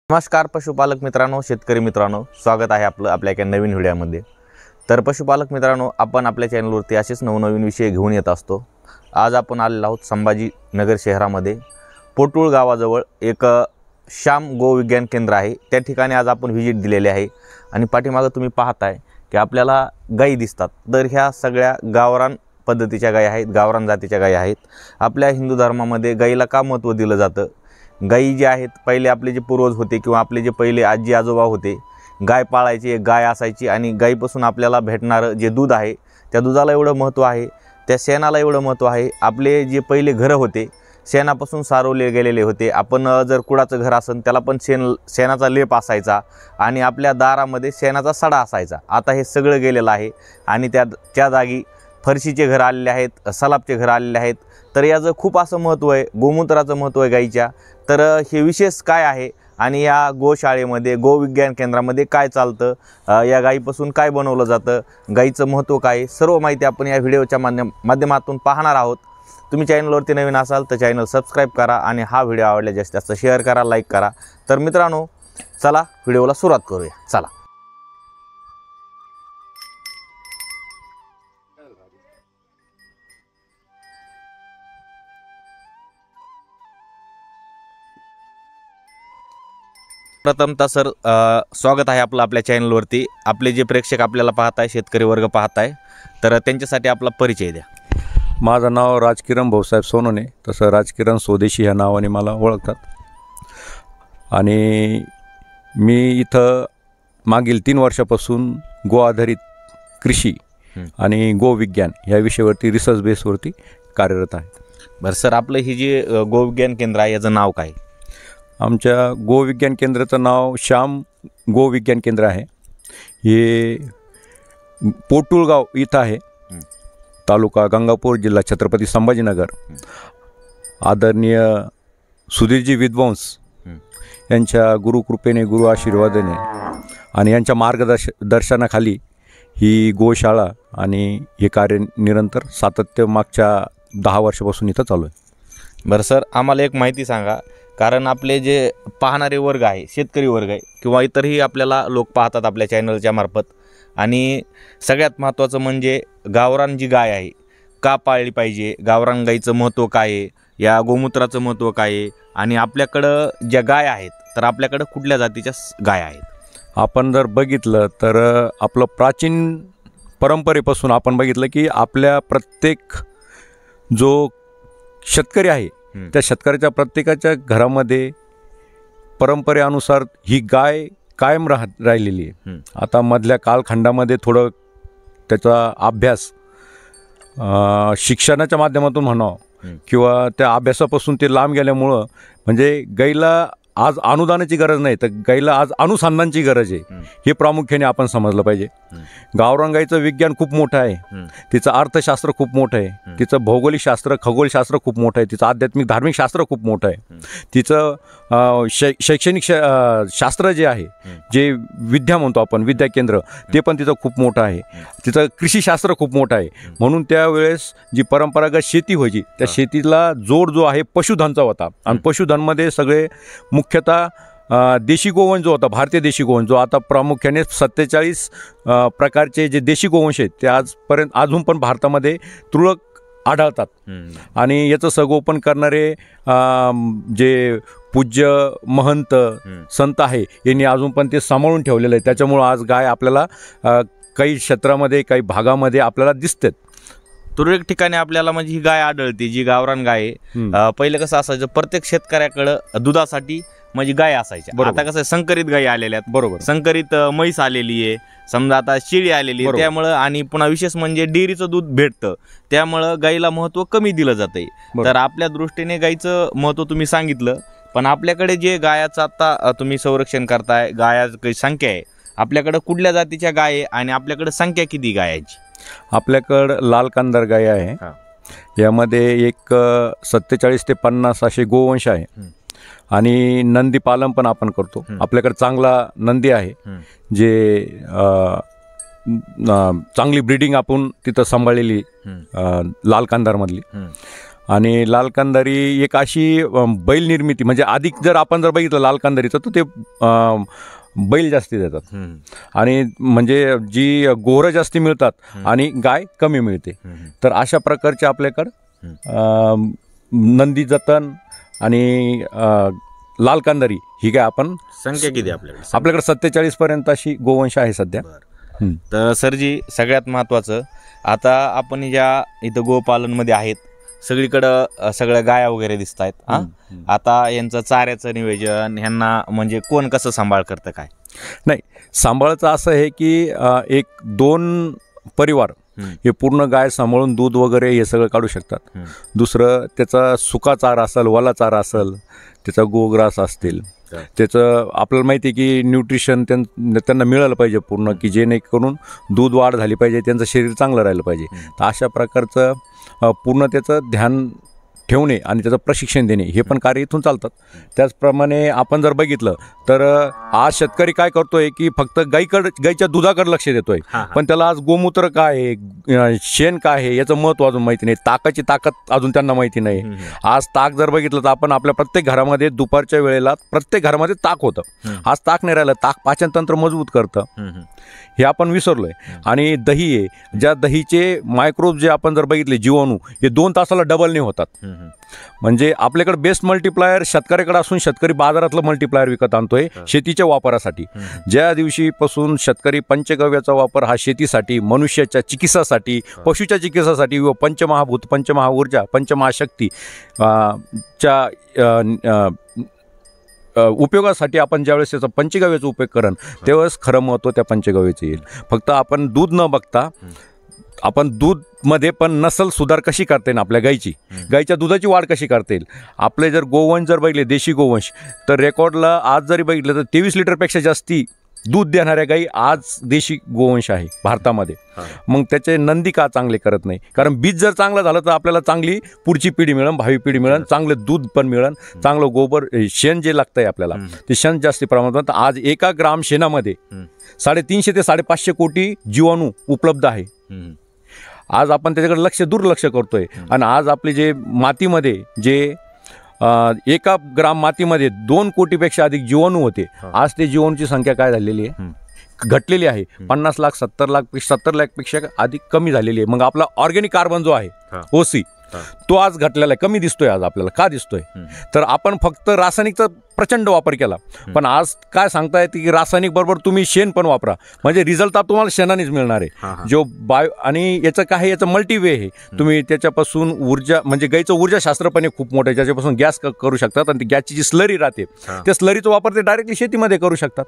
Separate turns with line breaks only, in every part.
नमस्कार पशुपालक मित्रांनो, शेतकरी मित्रांनो, स्वागत आहे आपल्या एका नवीन व्हिडिओमध्ये। तर पशुपालक मित्रांनो, आपण आपल्या चॅनलवरती असेच नवनवीन विषय घेऊन येत असतो। आज आपण आलेलो आहोत संभाजीनगर शहरामध्ये पोटूळ गावाजवळ एक श्याम गो विज्ञान केंद्र आहे। त्या ठिकाणी आज आपण व्हिजिट दिलेली आहे आणि पाठीमागे तुम्ही पाहताय की आपल्याला गायी दिसतात। तर ह्या सगळ्या गावरान पद्धतीच्या गायी आहेत, गावरान जातीच्या गायी आहेत। आपल्या हिंदू धर्मामध्ये गायीला का महत्त्व दिलं जातं? गायी जे आहेत, पहिले आपले जे पूर्वज होते किंवा आपले जे पहिले आजी आजोबा होते, गाय पाळायची, एक गाय असायची आणि गायीपासून आपल्याला भेटणारं जे दूध आहे त्या दुधाला एवढं महत्त्व आहे, त्या शेणाला एवढं महत्त्व आहे। आपले जे पहिले घरं होते शेणापासून सारवले गेलेले होते। आपण जर कुडाचं घर असेल त्याला पण शेणाचा लेप असायचा आणि आपल्या दारामध्ये शेणाचा सडा असायचा। आता हे सगळं गेलेलं आहे आणि त्या जागी फरशीचे घर आलेले आहेत, सलाबचे घर आलेले आहेत। तर याचं खूप असं महत्त्व आहे, गोमूत्राचं महत्त्व आहे गाईच्या। तर हे विशेष काय आहे आणि या गोशाळेमध्ये गो विज्ञान केंद्रामध्ये काय चालतं, या गाईपासून काय बनवलं जातं, गाईचं महत्त्व काय, सर्व माहिती आपण या व्हिडिओच्या माध्यमातून पाहणार आहोत। तुम्ही चॅनलवरती नवीन असाल तर चॅनल सबस्क्राईब करा आणि हा व्हिडिओ आवडला जास्तीत जास्त शेअर करा, लाईक करा। तर मित्रांनो, चला व्हिडिओला सुरुवात करूया। चला प्रथमतः सर, स्वागत आहे आपल्या चॅनलवरती। आपले जे प्रेक्षक आपल्याला पाहत आहे, शेतकरी वर्ग पाहत आहे, तर त्यांच्यासाठी आपला परिचय द्या।
माझं नाव राजकिरण भाऊसाहेब सोनोने, तसं राजकिरण स्वदेशी ह्या नावाने मला ओळखतात। आणि मी इथं मागील 3 वर्षापासून गो आधारित कृषी आणि गो विज्ञान या विषयावरती रिसर्च बेसवरती कार्यरत आहे।
बरं सर, आपलं ही जे गो विज्ञान केंद्र आहे याचं नाव काय?
आमच्या गो विज्ञान केंद्राचं नाव श्याम गो विज्ञान केंद्र आहे। हे पोटूळगाव इथं आहे, तालुका गंगापूर, जिल्हा छत्रपती संभाजीनगर। आदरणीय सुधीरजी विद्वांस यांच्या गुरुकृपेने, गुरु आशीर्वादाने आणि यांच्या मार्गदर्शनाखाली ही गोशाळा आणि हे कार्य निरंतर सातत्य मागच्या 10 वर्षापासून इथं चालू आहे।
बरं सर, आम्हाला एक माहिती सांगा, कारण आपले जे पाहणारे वर्ग आहे, शेतकरी वर्ग आहे किंवा इतरही आपल्याला लोक पाहतात आपल्या चॅनलच्या मार्फत, आणि सगळ्यात महत्त्वाचं म्हणजे गावरान जी गाय आहे का पाळली पाहिजे, गावरान गाईचं महत्त्व काय आहे, या गोमूत्राचं महत्त्व काय आहे, आणि आपल्याकडं ज्या गाय आहेत तर आपल्याकडं कुठल्या जातीच्या गाय आहेत?
आपण जर बघितलं तर आपलं प्राचीन परंपरेपासून आपण बघितलं की आपल्या प्रत्येक जो शेतकरी आहे त्या शेतकऱ्याच्या प्रत्येकाच्या घरामध्ये परंपरेनुसार ही गाय कायम राहिलेली आहे। आता मधल्या कालखंडामध्ये थोडं त्याचा अभ्यास शिक्षणाच्या माध्यमातून म्हणावं किंवा त्या अभ्यासापासून ते लांब गेल्यामुळं म्हणजे गाईला आज अनुदानाची गरज नाही, तर गाईला आज अनुसंधानाची गरज आहे, हे प्रामुख्याने आपण समजलं पाहिजे। गावरान गाईचं विज्ञान खूप मोठं आहे, तिचं अर्थशास्त्र खूप मोठं आहे, तिचं भौगोलिक शास्त्र, खगोलशास्त्र खूप मोठं आहे, तिचं आध्यात्मिक धार्मिक शास्त्र खूप मोठं आहे, तिचं शैक्षणिक शास्त्र जे आहे, जे विद्या म्हणतो आपण विद्या केंद्र, ते पण तिचं खूप मोठं आहे, तिचं कृषीशास्त्र खूप मोठं आहे। म्हणून त्यावेळेस जी परंपरागत शेती व्हायची त्या शेतीला जोड जो आहे पशुधनचा होता, आणि पशुधनमध्ये सगळे मुख्यतः देशी गोवंश जो होता, भारतीय देशी गोवंश, जो आता प्रामुख्याने 47 प्रकारचे जे देशी गोवंश आहेत ते अजून पण भारतामध्ये तुरळक आढळतात। आणि याचं संगोपन करणारे जे पूज्य महंत संत आहे यांनी अजून पण ते सांभाळून ठेवलेलं आहे। त्याच्यामुळं आज गाय आपल्याला काही क्षेत्रामध्ये, काही भागामध्ये आपल्याला दिसतात।
तुरळक ठिकाणी आपल्याला म्हणजे ही गाय आढळते, जी गावरान गाय आहे। पहिलं कसं असायचं, प्रत्येक शेतकऱ्याकडं दुधासाठी म्हणजे गाय असायची। आता कसं संकरित गायी आलेल्या आहेत, बरोबर, संकरित म्हैस आलेली आहे, समजा आता शेळी आलेली आहे, त्यामुळं, आणि पुन्हा विशेष म्हणजे डेअरीचं दूध भेटतं, त्यामुळं गाईला महत्त्व कमी दिलं जातंय। तर आपल्या दृष्टीने गाईचं महत्त्व तुम्ही सांगितलं, पण आपल्याकडे जे गायाचं आता तुम्ही संरक्षण करताय, गायाची संख्या आहे, आपल्याकडं कुठल्या जातीच्या गाय आहे आणि आपल्याकडे संख्या किती गायाची?
आपल्याकडं लाल कांदार गाय आहे, यामध्ये एक 47 ते 50 असे गोवंश आहे, आणि नंदी पालन पण आपण करतो। आपल्याकडे चांगला नंदी आहे, जे चांगली ब्रीडिंग आपण तिथं सांभाळलेली लाल कांदारमधली। आणि लाल कांदारी एक अशी बैल निर्मिती, म्हणजे अधिक जर आपण जर बघितलं लाल कांदारीचं तर ते बैल जास्ती देतात आणि म्हणजे जी गोरं जास्ती मिळतात आणि गाय कमी मिळते. तर अशा प्रकारचे आपल्याकडं नंदी जतन आणि लाल कांदारी ही काय आपण
संख्या किती आपल्याकडे?
आपल्याकडे 47 पर्यंत अशी गोवंश आहे सध्या.
तर सरजी सगळ्यात महत्त्वाचं, आता आपण ज्या इथं गोपालनमध्ये आहेत सगळीकडं सगळ्या गाया वगैरे दिसत आहेत. आता यांचं चाऱ्याचं नियोजन ह्यांना म्हणजे कोण कसं सांभाळ करतं काय?
नाही, सांभाळायचं असं आहे की 1-2 परिवार हे पूर्ण गाय सांभाळून दूध वगैरे हे सगळं काढू शकतात. दुसरं त्याचा सुका चारा असेल, वला चारा असेल, त्याचा गोग्रास असतील, त्याचं आपल्याला माहिती आहे की न्यूट्रिशन त्यांना मिळालं पाहिजे पूर्ण, की जेणेकरून दूध वाढ झाली पाहिजे, त्यांचं शरीर चांगलं राहिलं पाहिजे. तर अशा प्रकारचं पूर्ण त्याचं ध्यान ठेवणे आणि त्याचं प्रशिक्षण देणे हे पण कार्य इथून चालतात. त्याचप्रमाणे आपण जर बघितलं तर आज शेतकरी काय करतोय की फक्त गाईच्या दुधाकडे लक्ष देतोय, पण त्याला आज गोमूत्र काय आहे, शेण काय आहे याचं महत्त्व अजून माहिती नाही, ताकाची ताकद अजून त्यांना माहिती नाही. आज ताक जर बघितलं तर आपण आपल्या प्रत्येक घरामध्ये दुपारच्या वेळेला प्रत्येक घरामध्ये ताक होतं. आज ताक नाही राहिलं. ताक पाचनतंत्र मजबूत करतं हे आपण विसरलोय. आणि दही आहे, ज्या दहीचे मायक्रोब जे आपण जर बघितले जीवाणू हे 2 तासाला डबलने होतात. म्हणजे आपल्याकडे बेस्ट मल्टिप्लायर शेतकऱ्याकडे असून शेतकरी बाजारातलं मल्टिप्लायर विकत आणतोय शेतीच्या वापरासाठी. ज्या दिवशीपासून शेतकरी पंचगव्याचा वापर हा शेतीसाठी, मनुष्याच्या चिकित्सासाठी, पशुच्या चिकित्सासाठी व पंचमहाभूत, पंचमहाऊर्जा, पंचमहाशक्ती च्या उपयोगासाठी आपण ज्यावेळेस त्याचा पंचगव्याचा उपयोग करण तेव्हाच खरं महत्त्व त्या पंचगव्याचं येईल. फक्त आपण दूध न बघता आपण दूधमध्ये पण नसल सुधार कशी करता येईल, आपल्या गाईच्या दुधाची वाढ कशी करता येईल. आपले जर गोवंश जर बघितले देशी गोवंश तर रेकॉर्डला आज जरी बघितलं तर 23 लिटरपेक्षा जास्ती दूध देणाऱ्या गाई आज देशी गोवंश आहे भारतामध्ये. मग त्याचे नंदी का चांगले करत नाही? कारण बीज जर चांगलं झालं तर आपल्याला चांगली पुढची पिढी मिळेल, भावी पिढी मिळेल, चांगलं दूध पण मिळेल, चांगलं गोबर शेण जे लागतंय आपल्याला ते शेण जास्ती प्रमाणात. आज 1 ग्राम शेणामध्ये 350 ते 550 कोटी जीवाणू उपलब्ध आहे. आज आपण त्याच्याकडे दुर्लक्ष करतोय. आणि आज आपले जे मातीमध्ये जे 1 ग्राम मातीमध्ये 2 कोटीपेक्षा अधिक जीवाणू होते, आज ते जीवाणूची संख्या काय झालेली आहे, घटलेली आहे. 50 लाख 70 लाखपेक्षा अधिक कमी झालेली आहे. मग आपला ऑर्गॅनिक कार्बन जो आहे OC तो आज घटलेला आहे, कमी दिसतोय. आज आपल्याला का दिसतोय तर आपण फक्त रासायनिकचा प्रचंड वापर केला. पण आज काय सांगता येते की रासायनिक बरोबर तुम्ही शेण पण वापरा, म्हणजे रिझल्ट तुम्हाला शेणानेच मिळणार आहे. जो आणि याचं काय, याचं मल्टीवे आहे. तुम्ही त्याच्यापासून ऊर्जा, म्हणजे गाईचं ऊर्जाशास्त्र पण खूप मोठं आहे, ज्याच्यापासून गॅस करू शकतात. आणि गॅसची जी स्लरी राहते त्या स्लरीचा वापर ते डायरेक्टली शेतीमध्ये करू शकतात.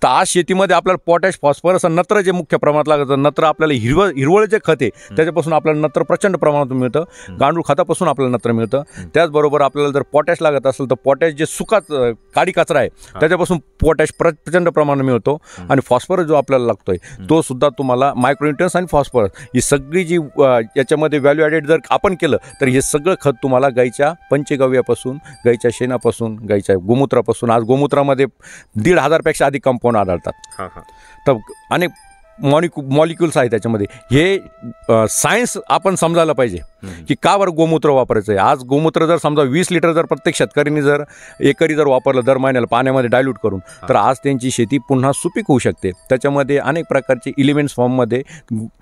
तर आज शेतीमध्ये आपल्याला पोटॅश, फॉस्फरस आणि नत्र जे मुख्य प्रमाणात लागतं, नत्र आपल्याला हिरवळ जे खत आहे त्याच्यापासून आपल्याला नत्र प्रचंड प्रमाणात मिळतं. गांडूळ खतापासून आपल्याला नत्र मिळतं. त्याचबरोबर आपल्याला जर पोटॅश लागत असेल तर पोटॅश जे काडी कचरा आहे त्याच्यापासून पोटॅश प्रचंड प्रमाणात मिळतो. आणि फॉस्फरस जो आपल्याला लागतोय तो सुद्धा तुम्हाला, मायक्रोन्यूट्रन्स आणि फॉस्फरस ही सगळी जी याच्यामध्ये व्हॅल्यू ॲडेड जर आपण केलं तर हे सगळं खत तुम्हाला गाईच्या पंचगव्यापासून, गाईच्या शेणापासून, गाईच्या गोमूत्रापासून. आज गोमूत्रामध्ये 1,500पेक्षा अधिक कंपाऊंड आढळतात. तर अनेक मॉलिक्युल्स आहे त्याच्यामध्ये. हे सायन्स आपण समजायला पाहिजे की का बरं गोमूत्र वापरायचं आहे. आज गोमूत्र जर समजा 20 लिटर जर प्रत्येक शेतकऱ्यांनी जर एकरी जर वापरलं दर महिन्याला पाण्यामध्ये डायल्यूट करून, तर आज त्यांची शेती पुन्हा सुपीक होऊ शकते. त्याच्यामध्ये अनेक प्रकारचे इलिमेंट्स फॉर्ममध्ये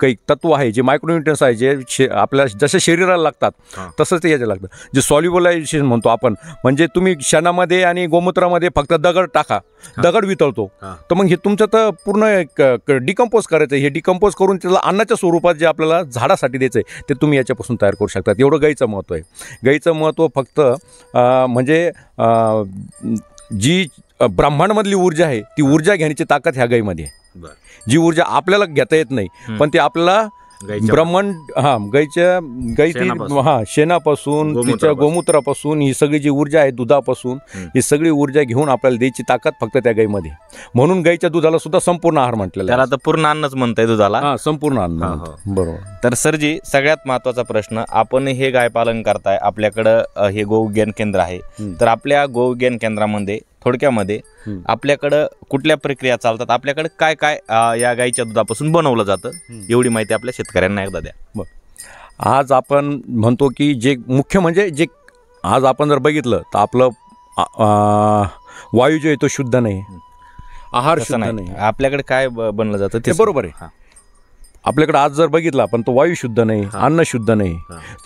काही तत्व आहे, जे मायक्रोन्यूट्रन्स आहे, जे आपल्या जसे शरीराला लागतात तसंच ते याचे लागतं. जे सॉल्युबलायझेशन म्हणतो आपण, म्हणजे तुम्ही शेणामध्ये आणि गोमूत्रामध्ये फक्त दगड टाका, दगड वितळतो, तर मग हे तुमचं तर पूर्ण डिकम्पोज करायचं. हे डिकम्पोज करून त्याला अन्नाच्या स्वरूपात जे आपल्याला झाडासाठी द्यायचं आहे ते तुम्ही याच्यापासून तयार करू शकतात. एवढं गाईचं महत्त्व आहे. गाईचं महत्त्व फक्त म्हणजे जी ब्रह्मांडमधली ऊर्जा आहे ती ऊर्जा घेण्याची ताकद ह्या गाईमध्ये आहे. जी ऊर्जा आपल्याला घेता येत नाही पण ती आपल्याला ब्रह्मांड गाईच्या शेणापासून, तिच्या गोमूत्रापासून ही सगळी जी ऊर्जा आहे, दुधापासून ही सगळी ऊर्जा घेऊन आपल्याला द्यायची ताकद फक्त त्या गाईमध्ये. म्हणून गाईच्या दुधाला सुद्धा संपूर्ण आहार म्हटलेला,
त्याला तर पूर्ण अन्नच म्हणताय दुधाला.
संपूर्ण अन्न. बरोबर.
तर सरजी सगळ्यात महत्त्वाचा प्रश्न, आपण हे गाय पालन करताय, आपल्याकडं हे गोविज्ञान केंद्र आहे, तर आपल्या गोविज्ञान केंद्रामध्ये थोडक्यामध्ये आपल्याकडं कुठल्या प्रक्रिया चालतात, आपल्याकडे काय काय या गाईच्या दुधापासून बनवलं जातं, एवढी माहिती आपल्या शेतकऱ्यांना एकदा द्या.
आज आपण म्हणतो की जे मुख्य म्हणजे जे आज आपण जर बघितलं तर आपलं वायू जो आहे तो शुद्ध नाही, आहार
तसं
शुद्ध
नाही.
नाही.
आपल्याकडे काय बनलं जातं
ते बरोबर आहे.
हां.
आपल्याकडे आज जर बघितला पण तो वायू शुद्ध नाही, अन्न शुद्ध नाही,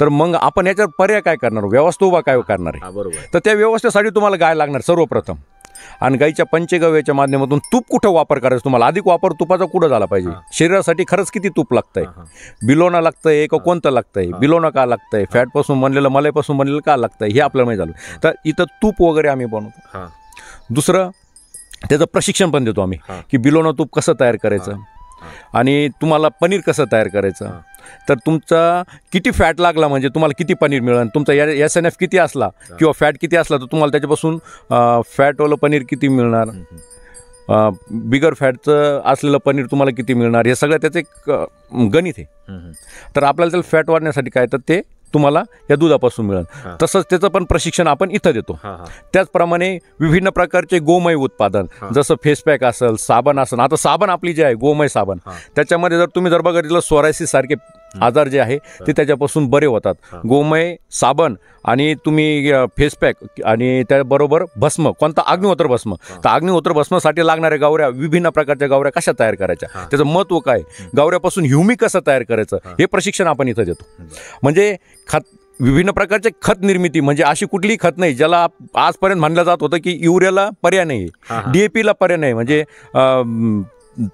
तर मग आपण याच्यावर पर्याय काय करणार, व्यवस्था उभा काय करणार आहे.
बरोबर.
तर त्या व्यवस्थेसाठी तुम्हाला गाय लागणार सर्वप्रथम. आणि गाईच्या पंचगव्याच्या माध्यमातून तूप कुठं वापर करायचं तुम्हाला, अधिक वापर तुपाचा कुठं झाला पाहिजे. शरीरासाठी खरंच किती तूप लागतंय, बिलोना लागतंय का कोणतं लागतंय, बिलोना का लागतंय, फॅटपासून बनलेलं मलाईपासून बनलेलं का लागतंय, हे आपल्याला माहीत झालं. तर इथं तूप वगैरे आम्ही बनवतो. दुसरं त्याचं प्रशिक्षण पण देतो आम्ही की बिलोना तूप कसं तयार करायचं आणि तुम्हाला पनीर कसं तयार करायचं. तर तुमचा किती फॅट लागला म्हणजे तुम्हाला किती पनीर मिळेल, तुमचा SNF किती असला किंवा फॅट किती असला तर तुम्हाला त्याच्यापासून फॅटवालं पनीर किती मिळणार, बिगर फॅटचं असलेलं पनीर तुम्हाला किती मिळणार, हे सगळं त्याचं एक गणित आहे. तर आपल्याला त्याला फॅट वाढण्यासाठी काय तर ते तुम्हाला या दुधापासून मिळेल. तसंच त्याचं पण प्रशिक्षण आपण इथं देतो. त्याचप्रमाणे विभिन्न प्रकारचे गोमय उत्पादन, जसं फेसपॅक असेल, साबण असेल. आता साबण आपली जे आहे गोमय साबण, त्याच्यामध्ये जर तुम्ही बघितलं सोरायसिस सारखे आजार जे आहे ते त्याच्यापासून बरे होतात. गोमय साबण आणि तुम्ही फेसपॅक आणि त्याबरोबर भस्म, कोणता अग्निहोत्र भस्म. तर अग्निहोत्र भस्मासाठी लागणाऱ्या गावऱ्या, विभिन्न प्रकारच्या गावऱ्या कशा तयार करायच्या, त्याचं महत्त्व काय, गावऱ्यापासून ह्युमिक कसं तयार करायचं, हे प्रशिक्षण आपण इथं देतो. म्हणजे विभिन्न प्रकारचे खत निर्मिती, म्हणजे अशी कुठलीही खत नाही ज्याला आजपर्यंत म्हणलं जात होतं की युरियाला पर्याय नाही, DAPला पर्याय नाही, म्हणजे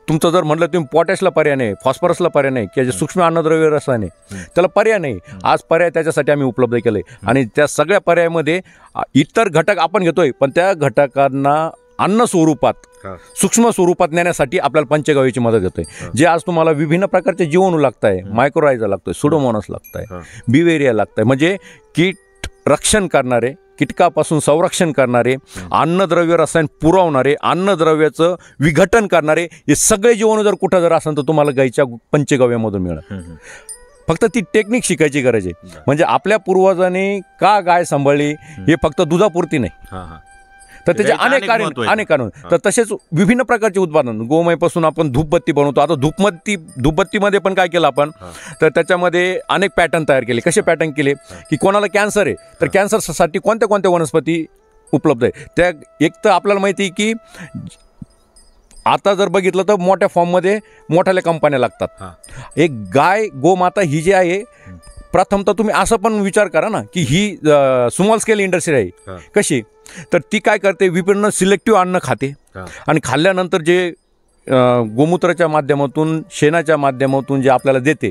तुमचं जर म्हटलं तुम्ही पोटॅशला पर्याय नाही, फॉस्फरसला पर्याय नाही, की सूक्ष्म अन्नद्रव्य रसायने त्याला पर्याय नाही. आज पर्याय त्याच्यासाठी आम्ही उपलब्ध केले आणि त्या सगळ्या पर्यायामध्ये इतर घटक आपण घेतोय, पण त्या घटकांना अन्न स्वरूपात, सूक्ष्म स्वरूपात नेण्यासाठी आपल्याला पंचगव्याची मदत घेतोय. जे आज तुम्हाला विभिन्न प्रकारचे जीवाणू लागत आहे, मायक्रोरायझा लागतोय, सुडोमोनास लागत आहे, बिवेरिया लागत आहे, म्हणजे कीट रक्षण करणारे, कीटकापासून संरक्षण करणारे, अन्नद्रव्य रसायन पुरवणारे, अन्नद्रव्याचं विघटन करणारे, हे सगळे जीवाणू जर कुठं जर असेल तर तुम्हाला गाईच्या पंचगव्यामधून मिळेल. फक्त ती टेक्निक शिकायची गरज आहे. म्हणजे आपल्या पूर्वजांनी का गाय सांभाळली हे फक्त दुधापुरती नाही, तर त्याचे अनेक कारण. तर तसेच विभिन्न प्रकारचे उत्पादन, गोमयपासून आपण धूपबत्ती बनवतो. आता धूपबत्तीमध्ये पण काय केलं आपण, तर त्याच्यामध्ये अनेक पॅटर्न तयार केले. कसे पॅटर्न केले की कोणाला कॅन्सर आहे तर कॅन्सरसाठी कोणत्या कोणत्या वनस्पती उपलब्ध आहे. त्या एक तर आपल्याला माहिती आहे की आता जर बघितलं तर मोठ्या फॉर्ममध्ये मोठ्याल्या कंपन्या लागतात. एक गाय गोमाता ही जी आहे, प्रथमतः तुम्ही असं पण विचार करा ना की ही स्मॉल स्केल इंडस्ट्री आहे. कशी, तर ती काय करते, विभिन्न सिलेक्टिव्ह अन्न खाते आणि खाल्ल्यानंतर जे गोमूत्राच्या माध्यमातून, शेणाच्या माध्यमातून जे आपल्याला देते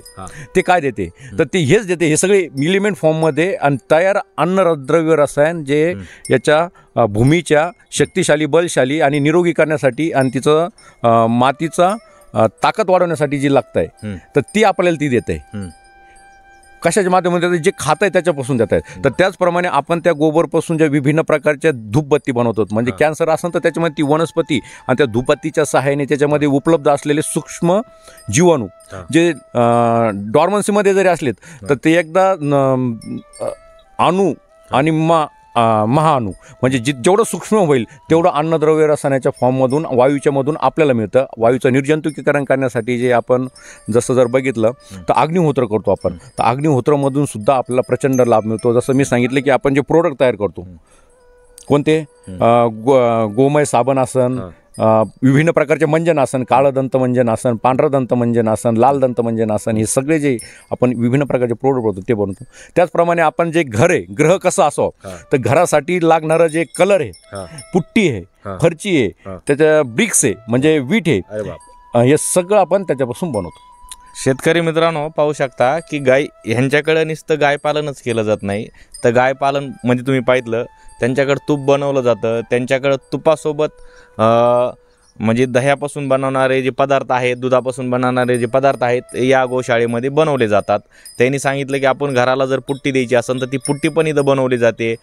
ते काय देते, तर ते हेच देते, हे सगळे इलिमेंट फॉर्ममध्ये आणि तयार अन्नद्रव्य रसायन जे याच्या भूमीच्या शक्तिशाली, बलशाली आणि निरोगी करण्यासाठी आणि तिचं मातीचा ताकद वाढवण्यासाठी जी लागत आहे तर ती आपल्याला ती देते. कशाच्या माध्यमातून जे खात आहे त्याच्यापासून देत आहेत. तर त्याचप्रमाणे आपण त्या गोबरपासून ज्या विभिन्न प्रकारच्या धूपबत्ती बनवतो, म्हणजे कॅन्सर असेल तर त्याच्यामध्ये ती वनस्पती आणि त्या धूपबत्तीच्या सहाय्याने त्याच्यामध्ये उपलब्ध असलेले सूक्ष्म जीवाणू जे डॉर्मन्सीमध्ये जरी असलेत तर ते एकदा अणू आणि महाअणू, म्हणजे जेवढं सूक्ष्म होईल तेवढं अन्नद्रव्य रसायनाच्या फॉर्ममधून, वायूच्या मधून आपल्याला मिळतं. वायूचं निर्जंतुकीकरण करण्यासाठी जे आपण जसं जर बघितलं तर अग्निहोत्र करतो आपण, तर अग्निहोत्रामधून सुद्धा आपल्याला प्रचंड लाभ मिळतो. जसं मी सांगितलं की आपण जे प्रोडक्ट तयार करतो, कोणते गोमय साबण आसन, विभिन्न प्रकारचे मंजनासन, काळं दंतमंजनासन, पांढरं दंतमंजनासन, लाल दंतमंजनासन, हे सगळे जे आपण विभिन्न प्रकारचे प्रोडक्ट बनवतो ते बनवतो. त्याचप्रमाणे आपण जे घर आहे, ग्रह कसं असो, तर घरासाठी लागणारं जे कलर आहे, पुट्टी आहे, फरची आहे, त्याच्या ब्रिक्स आहे, म्हणजे वीट आहे, हे सगळं आपण त्याच्यापासून बनवतो.
शेतकरी मित्रांनो, पाहू शकता की गाय ह्यांच्याकडे नुसतं गाय पालनच केलं जात नाही, तर गाय पालन म्हणजे तुम्ही पाहिलं त्यांच्याकडं तूप बनवलं जातं. त्यांच्याकडं तुपासोबत म्हणजे दह्यापासून बनवणारे जे पदार्थ आहेत, दुधापासून बनवणारे जे पदार्थ आहेत या गोशाळेमध्ये बनवले जातात. त्यांनी सांगितलं की आपण घराला जर पुट्टी द्यायची असेल तर ती पुट्टी पण इथं बनवली जाते.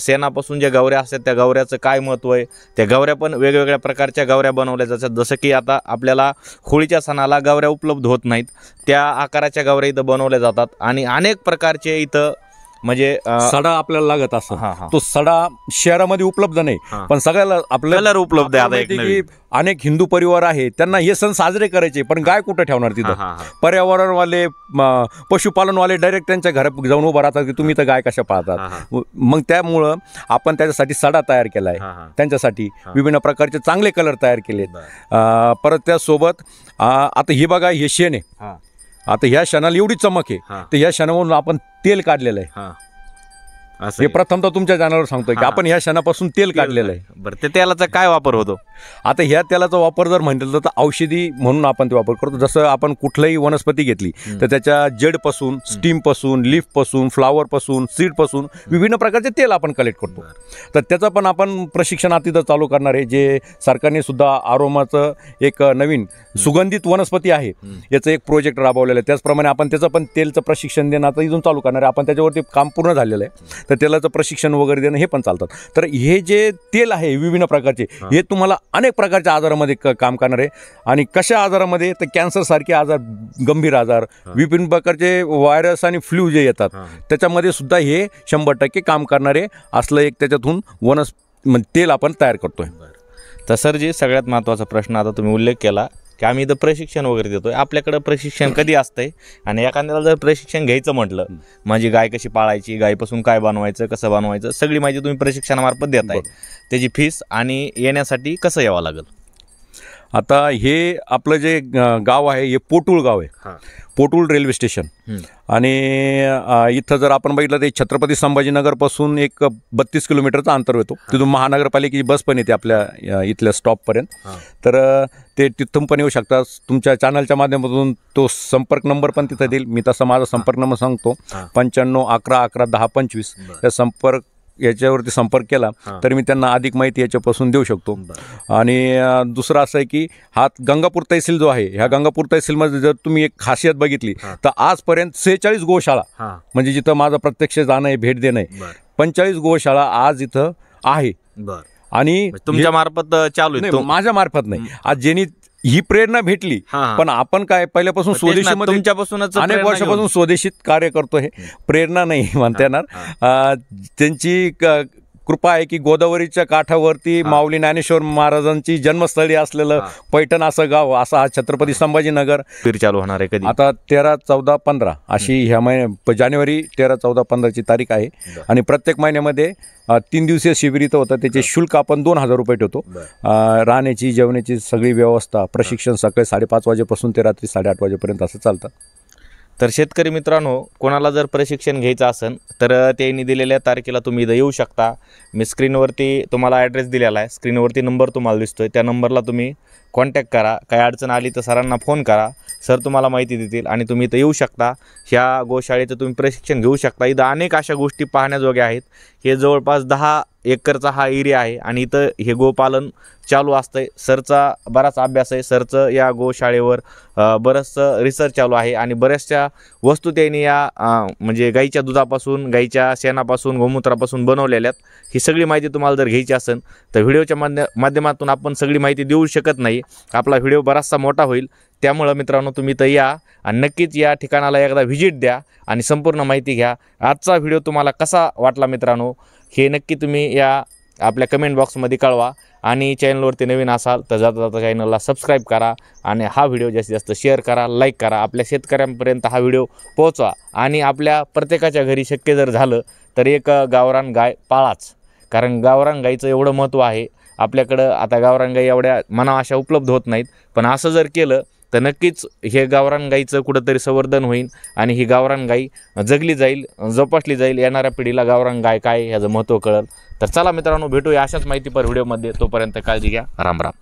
शेणापासून ज्या गवऱ्या असतात त्या गवऱ्याचं काय महत्त्व आहे, त्या गवऱ्या पण वेगवेगळ्या प्रकारच्या गवऱ्या बनवल्या जातात. जसं की आता आपल्याला होळीच्या सणाला गवऱ्या उपलब्ध होत नाहीत, त्या आकाराच्या गवऱ्या इथं बनवल्या जातात आणि अनेक प्रकारचे इथं म्हणजे
सडा आपल्याला लागत असं
हा, हा.
तो सडा शहरामध्ये उपलब्ध नाही,
हा.
पण सगळ्याला आपल्याला
कलर उपलब्ध आहे आता एक
माहिती की
नवीन.
अनेक हिंदू परिवार आहे, त्यांना हे सण साजरे करायचे, पण गाय कुठं ठेवणार
हा,
तिथं?
हा, हा.
पर्यावरणवाले पशुपालनवाले डायरेक्ट त्यांच्या घरात जाऊन उभं राहतात की तुम्ही तर गाय कशा
हा,
पाहतात. मग त्यामुळं आपण त्याच्यासाठी सडा तयार केलाय,
हा, हा.
त्यांच्यासाठी
हा.
विभिन्न प्रकारचे चांगले कलर तयार केलेत.
बरं.
परत त्यासोबत आता ही बघा, हे शेण आहे.
हा,
आता ह्या क्षणाला एवढी चमक आहे,
हा.
तर ह्या क्षणावरून आपण तेल काढलेलं आहे.
हा. असं
हे
आहे.
प्रथमतः तुमच्या चॅनलवर सांगतोय की
हा.
आपण ह्या क्षणापासून तेल काढलेलं आहे.
बरं, ते तेलाचा काय वापर होतो?
आता ह्या तेलाचा वापर जर म्हटलं तर औषधी म्हणून आपण ते वापर करतो. जसं आपण कुठलीही वनस्पती घेतली तर त्याच्या जडपासून, स्टीमपासून, लीफपासून, फ्लावरपासून, सीडपासून विभिन्न प्रकारचे तेल आपण कलेक्ट करतो. तर त्याचं पण आपण प्रशिक्षण आता तिथं चालू करणार आहे, जे सरकारने सुद्धा आरोमाचं एक नवीन सुगंधित वनस्पती आहे याचं एक प्रोजेक्ट राबवलेलं आहे. त्याचप्रमाणे आपण त्याचं पण तेलचं प्रशिक्षण देणं आता इथून चालू करणार आहे. आपण त्याच्यावरती काम पूर्ण झालेलं आहे, तर तेलाचं प्रशिक्षण वगैरे देणं हे पण चालतात. तर हे जे तेल आहे विभिन्न प्रकारचे, हे तुम्हाला अनेक प्रकारच्या आजारामध्ये काम करणार आहे. आणि कशा आजारामध्ये? तर कॅन्सर सारखे आजार, गंभीर आजार, विभिन्न प्रकारचे व्हायरस आणि फ्लू जे येतात त्याच्यामध्ये सुद्धा हे 100% काम करणारे असलं एक त्याच्यातून तेल आपण तयार करतोय.
तर सर, जे सगळ्यात महत्त्वाचा प्रश्न आता तुम्ही उल्लेख केला की आम्ही इथं प्रशिक्षण वगैरे देतोय, आपल्याकडं प्रशिक्षण कधी असतंय? आणि एखाद्याला जर प्रशिक्षण घ्यायचं म्हटलं, म्हणजे गाय कशी पाळायची, गायपासून काय बनवायचं, कसं बनवायचं, सगळी माहिती तुम्ही प्रशिक्षणामार्फत देताय. त्याची फीस आणि येण्यासाठी कसं यावं लागेल?
आता हे आपलं जे गाव आहे हे पोटूळ गाव आहे, पोटूळ रेल्वे स्टेशन. आणि इथं जर आपण बघितलं तर छत्रपती संभाजीनगरपासून एक 32 किलोमीटरचं अंतर येतो. तिथून महानगरपालिकेची बस पण येते आपल्या इथल्या स्टॉपपर्यंत. तर ते तिथून पण येऊ शकतात. तुमच्या चॅनलच्या माध्यमातून तो संपर्क नंबर पण तिथं देईल मी. तसा माझा संपर्क नंबर सांगतो, 95 11 11 10 25. या याच्यावरती संपर्क केला तर मी त्यांना अधिक माहिती याच्यापासून देऊ शकतो. आणि दुसरं असं आहे की हा गंगापूर तहसील जो आहे, ह्या गंगापूर तहसीलमध्ये जर तुम्ही एक खासियत बघितली तर आजपर्यंत 46 गोशाळा, म्हणजे जिथं माझं प्रत्यक्ष जाणं आहे, भेट देणं आहे, 45 गोशाळा आज इथं आहे. आणि
तुमच्या मार्फत चालू आहे?
माझ्या मार्फत नाही. आज ज्यांनी ही प्रेरणा भेटली, पण आपण काय पहिल्यापासून स्वदेशीमध्ये
तुमच्यापासूनच
अनेक वर्षापासून स्वदेशीत कार्य करतो. हे प्रेरणा नाही म्हणता येणार. त्यांची कृपा आहे की गोदावरीच्या काठावरती माऊली ज्ञानेश्वर महाराजांची जन्मस्थळी असलेलं पैठण असं गाव, असा हा छत्रपती संभाजीनगर.
फिर चालू होणार आहे कधी?
आता 13, 14, 15 अशी ह्या जानेवारी 13, 14, 15ची तारीख आहे. आणि प्रत्येक महिन्यामध्ये 3 दिवसीय शिबिर इथं होतं. त्याचे शुल्क आपण 2000 रुपये ठेवतो. राहण्याची, जेवण्याची सगळी व्यवस्था, प्रशिक्षण सकाळी 5:30 वाजेपासून ते रात्री 8:30 वाजेपर्यंत असं चालतं.
तर शेतकरी मित्रांनो, कोणाला जर प्रशिक्षण घ्यायचं असेल तर त्यांनी दिलेल्या तारखेला तुम्ही इथं येऊ शकता. मी स्क्रीनवरती तुम्हाला ॲड्रेस दिलेला आहे, स्क्रीनवरती नंबर तुम्हाला दिसतोय, त्या नंबरला तुम्ही कॉन्टॅक्ट करा. काही अडचण आली तर सरांना फोन करा, सर तुम्हाला माहिती देतील आणि तुम्ही इथं येऊ शकता. ह्या गोशाळेचं तुम्ही प्रशिक्षण घेऊ शकता. इथं अनेक अशा गोष्टी पाहण्याजोग्या आहेत. हे जवळपास 10 एकरचा हा एरिया आहे आणि इथं हे गोपालन चालू असतंय. सरचा बराच अभ्यास आहे, सरचं या गोशाळेवर बरंचसं रिसर्च चालू आहे आणि बऱ्याचशा वस्तू त्यांनी या म्हणजे गाईच्या दुधापासून, गाईच्या शेणापासून, गोमूत्रापासून बनवलेल्यात. ही सगळी माहिती तुम्हाला जर घ्यायची असेल तर व्हिडिओच्या माध्यमातून आपण सगळी माहिती देऊ शकत नाही. आपला व्हिडिओ बराचसा मोठा होईल. त्यामुळं मित्रांनो, तुम्ही तर या आणि नक्कीच या ठिकाणाला एकदा व्हिजिट द्या आणि संपूर्ण माहिती घ्या. आजचा व्हिडिओ तुम्हाला कसा वाटला मित्रांनो, हे नक्की तुम्ही या आपल्या कमेंट बॉक्समध्ये कळवा. आणि चॅनलवरती नवीन असाल तर जाता जाता चॅनलला सबस्क्राईब करा आणि हा व्हिडिओ जास्तीत जास्त शेअर करा, लाईक करा. आपल्या शेतकऱ्यांपर्यंत हा व्हिडिओ पोहोचवा आणि आपल्या प्रत्येकाच्या घरी शक्य जर झालं तर एक गावरान गाय पाळाच. कारण गावरान गाईचं एवढं महत्त्व आहे आपल्याकडं. आता गावरान गाई एवढ्या मना अशा उपलब्ध होत नाहीत, पण असं जर केलं तर नक्कीच हे गावरान गाईचं कुठंतरी संवर्धन होईल आणि ही गावरान गाई जगली जाईल, जोपासली जाईल. येणाऱ्या पिढीला गावरान गाय काय ह्याचं महत्त्व कळेल. तर चला मित्रांनो, भेटूया अशाच माहितीपर व्हिडिओमध्ये. तोपर्यंत काळजी घ्या. राम राम.